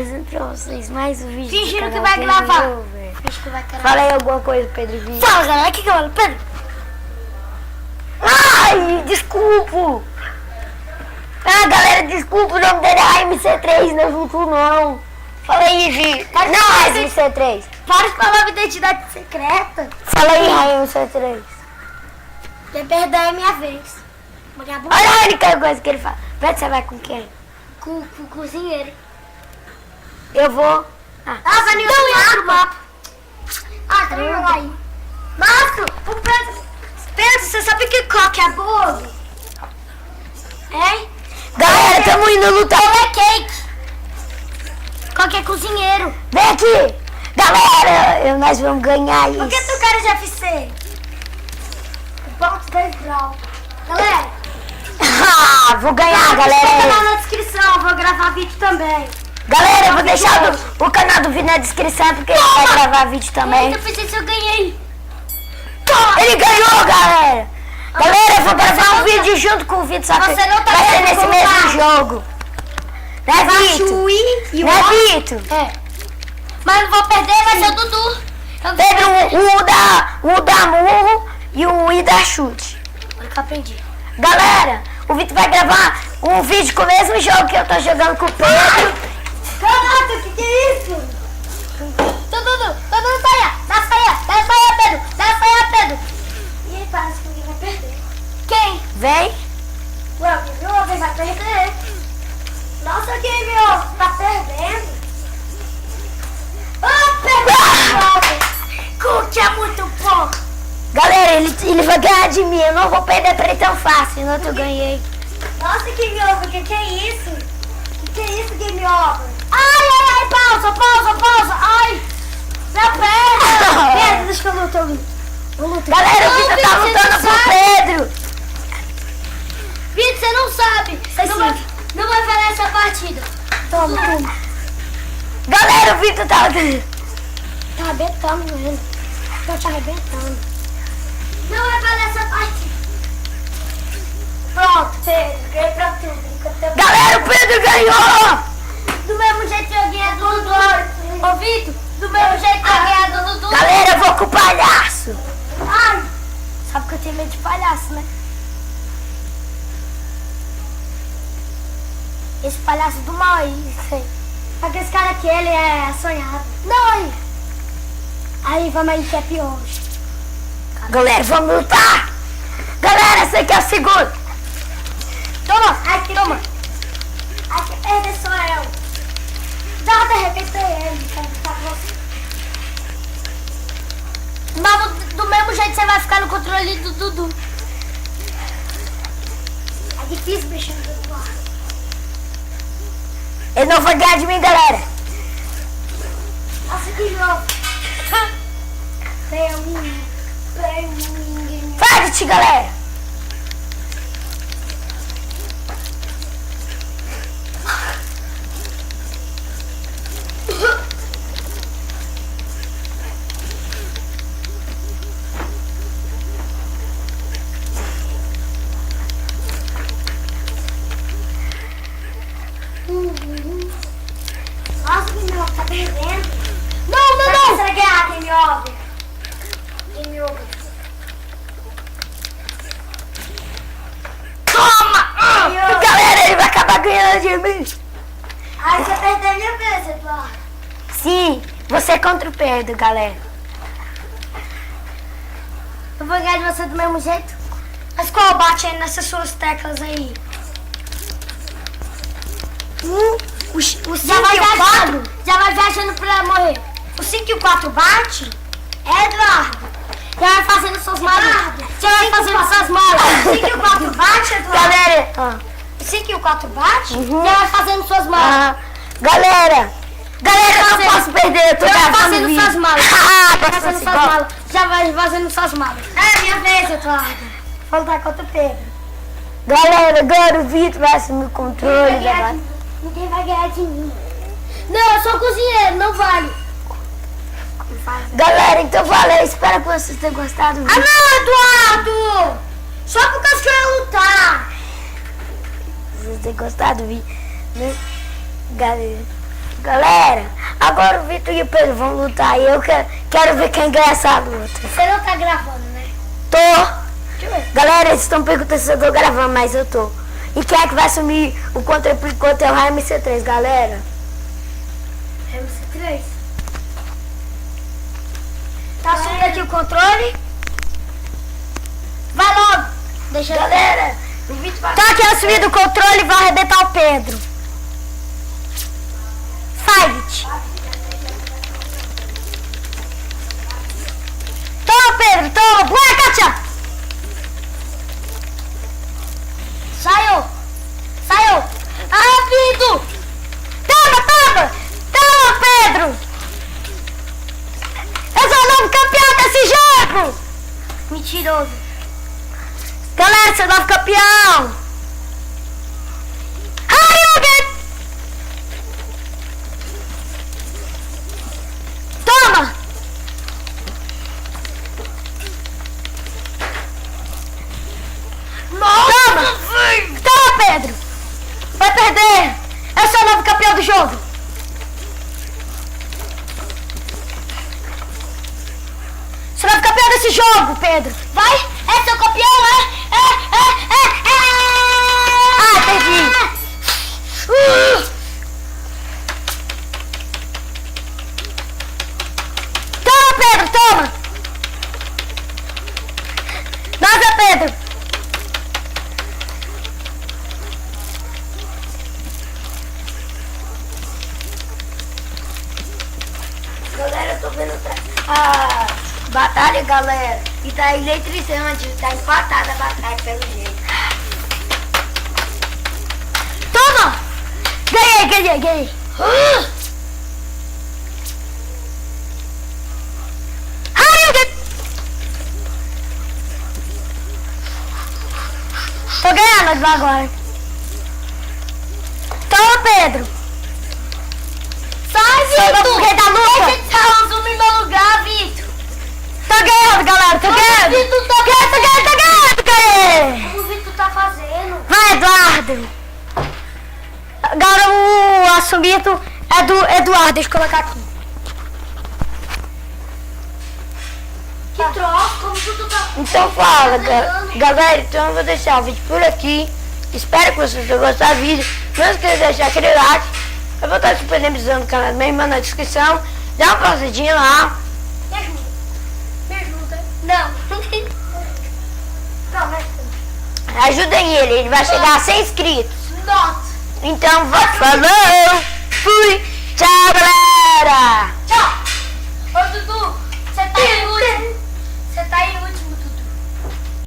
trazendo pra vocês mais um vídeo. Fingindo que vai gravar. Fingindo que vai gravar. Fala aí alguma coisa, Pedro Vídeo. Fala, galera, o que eu falo, Pedro? Ai, desculpa. Ah, galera, desculpa, o nome dele é MC3, não é Vulto não. Fala aí, Gi. Não, é MC3. Para de falar a identidade secreta. Fala aí, MC3. Beber daí é minha vez. Vagabundo. Olha a única coisa que ele fala. Pedro, você vai com quem? Com o cozinheiro. Eu vou. Ah, vai no outro mapa. Ah, tá indo lá aí. Nossa, o Pedro. Pedro, você sabe que coque é bolo? Hein? Galera, tamo indo lutar. Ele é cake. Coque é cozinheiro. Vem aqui. Galera, nós vamos ganhar isso. Por que tu queres FC? Pontos 10 graus. Galera. Ah, vou ganhar, galera. Deixa o canal na descrição, eu vou gravar vídeo também. Galera, eu vou deixar o canal do vídeo na descrição porque ele vai gravar vídeo também. Eu pensei se eu ganhei. Ele ganhou, galera. Galera, eu vou gravar um vídeo junto com o Vitor, só que Você não tá vai ser vendo nesse como mesmo tá. jogo. Né, Vitor? E Né, Vitor? É. Mas não vou perder, vai ser o Dudu. Pedro, o da murro e o I da chute. Olha que eu aprendi. Galera, o Vitor vai gravar um vídeo com o mesmo jogo que eu tô jogando com o Pedro. Caraca, que é isso? Dudu, saia. Dá saia, Pedro. Dá saia, Pedro. Ih, parece que alguém vai perder. Quem? Vem. Ué, alguém vai perder. Nossa, quem meu? Tá perdendo. Ah, perdeu. Cook é muito bom. Galera, ele vai ganhar de mim. Eu não vou perder pra ele tão fácil, não eu ganhei. Nossa, Game Over, que é isso? Que é isso, Game Over? Ai, pausa. Ai, minha perna. Pedro, deixa que eu luto. Galera, o Vitor tá lutando com o Pedro. Vitor, você não sabe. Não vai falar essa partida. Toma. Galera, o Vitor tá lutando. Tá arrebentando ele. Tá te arrebentando. Não vai valer essa partida. Pronto, Pedro. Ganhei pra tudo. Galera, o Pedro ganhou. Do mesmo jeito que eu ganhei do Dudu. Ô, Vitor, do mesmo jeito que eu ganhei do Dudu. Galera, eu vou com o palhaço. Ai. Sabe que eu tenho medo de palhaço, né? Esse palhaço do mal aí, sei. Aquele cara aqui, ele é sonhado. Não, aí. Aí, vamos aí que é pior. Galera, vamos lutar. Galera, esse aqui é o segundo. Toma, aqui, toma. Aqui, perder sou eu. Já de repente ele, tá com você. Mas do mesmo jeito você vai ficar no controle do Dudu. É difícil mexer no Dudu. Ele não vai ganhar de mim, galera. Nossa, que jogo. Fight, galera. Nossa, Game Over, tá perdendo. Não. Você vai ganhar, Game Over. Game Over. Toma! Galera, ele vai acabar ganhando de mim. Ai, você perdeu minha vez, Eduardo. Sim, você contra o Pedro, galera. Eu vou ganhar de você do mesmo jeito. Mas qual bate aí nessas suas teclas aí? O 5 Já vai e o 4. viajando. Já vai viajando pra morrer. O 5 e o 4 bate? É, Eduardo. Já vai fazendo suas malas. Já vai fazendo suas malas. O 5 e o 4 bate, Eduardo? Galera, O 5 e o 4 bate? Uhum. Já vai fazendo suas malas. galera, eu não posso perder, eu tô Já vai gravando fazendo vídeo. suas malas. Ah, Já vai fazendo suas malas. Já vai fazendo suas malas. É minha vez, Eduardo. Vamos lutar contra o Pedro. Galera, agora o Vitor vai assumir o controle. Ninguém vai ganhar de mim. Não, eu sou cozinheiro, não vale. Galera, então valeu, espero que vocês tenham gostado do Ah vídeo. não, Eduardo! Só por causa que eu ia lutar. Vocês tenham gostado do vídeo, né? Galera, Galera, agora o Vitor e o Pedro vão lutar e eu quero ver quem ganha essa luta. Você não tá gravando, né? Tô. Deixa eu ver. Galera, eles estão perguntando se eu tô gravando, mas eu tô. E quem é que vai assumir o controle por enquanto é o Raio MC3, galera? MC3. Tá assumindo aqui o controle? Vai logo. Deixa eu... Galera, o Vitor vai... Tá aqui assumindo o controle e vai arrebentar o Pedro. Fight. Toma, Pedro, toma. Boa, Kátia. Saiu. Saiu. Rápido. Toma, toma. Toma, Pedro. Eu sou o novo campeão desse jogo. Mentiroso. Galera, seu novo campeão. Hadouken. Toma. Toma. Toma, Pedro. Vai perder. Eu sou o novo campeão do jogo. Sou o novo campeão desse jogo, Pedro. Vai. É seu campeão, é? Ah, perdi. Toma, Pedro, toma. Nossa, Pedro. Galera, eu tô vendo a batalha, galera. E tá eletrizante, tá empatada a batalha pelo jeito. Toma. Ganhei. Hadouken. Tô ganhando agora. Toma, Pedro. Sai, Vitor. Rei da luta. Esse tá assumindo meu lugar, Vitor. Tô ganhando, galera. Tô ganhando. Vitor tá ganhando. O que o Vitor tá fazendo? Vai, Eduardo. Agora o assumido é do Eduardo. Deixa eu colocar aqui. Que troço, como tu tá... Então fala, galera, então eu vou deixar o vídeo por aqui. Espero que vocês tenham gostado do vídeo. Não esqueça de deixar aquele like. Eu vou estar disponibilizando o canal da minha irmã na descrição. Dá uma passadinha lá. Me ajuda. Não. Não, mas... Ajudem ele vai chegar a 100 inscritos. Not. Então, falou! Fui! Tchau, galera! Tchau.